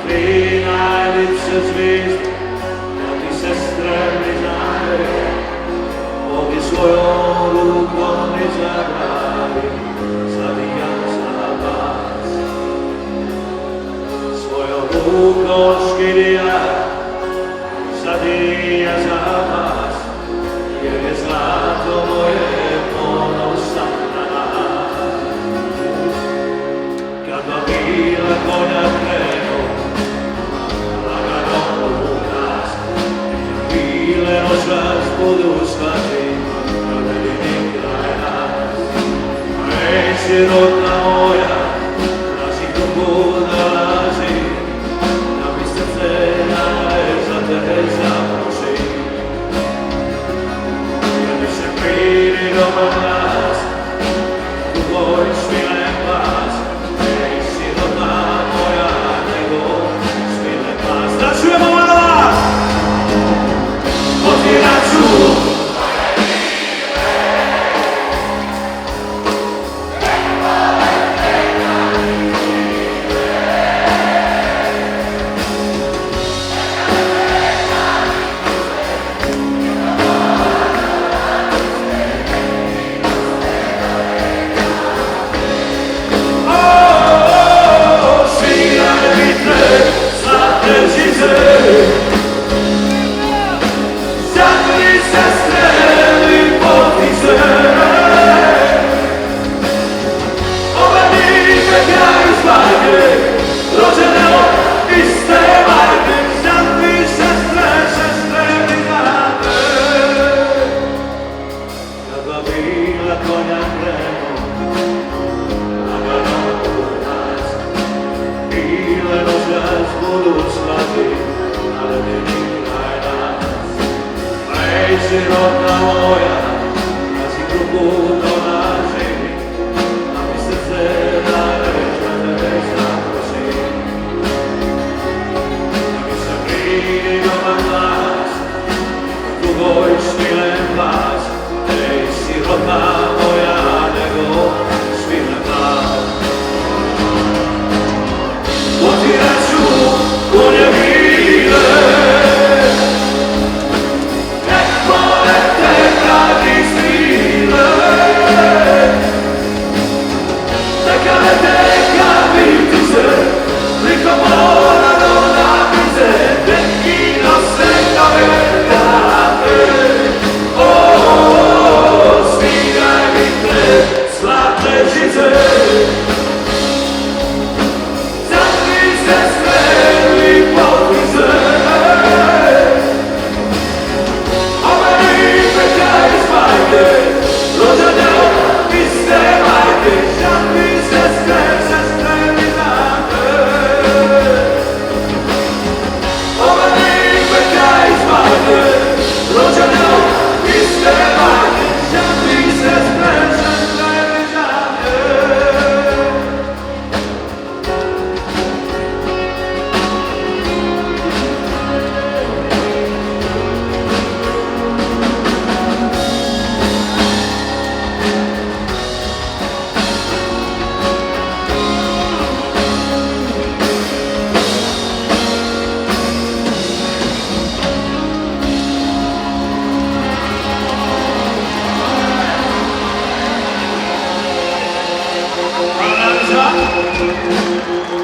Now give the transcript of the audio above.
tri najljepše zvijezde, da ti sestre priznaju, ovdje svojom rukom izabrali, sad i ja za vas. Svojom rukom škidi ja, sad i ja za vas, jer je zlato moje ponosan na nas. Kad vam bila konja krenu, lagano u nas, bile noćas budu shvati, kada vidim kraj nas. Reci rodna moja, da si kogu dolazi, da mi srce daje za te zaproši. Jer mi se priri dobar glas, tvoj smilen glas, nisi rodna moja, nego smilen glas. Da čujemo malo vas! Otirat ću rodna moja, da si krugu dolazi, da mi srce daje za te zaproši. Da mi se pridi dobar glas, tvoj smilen glas, nisi rodna moja, nego smilen glas. Otirat ću konje bile, Thank you.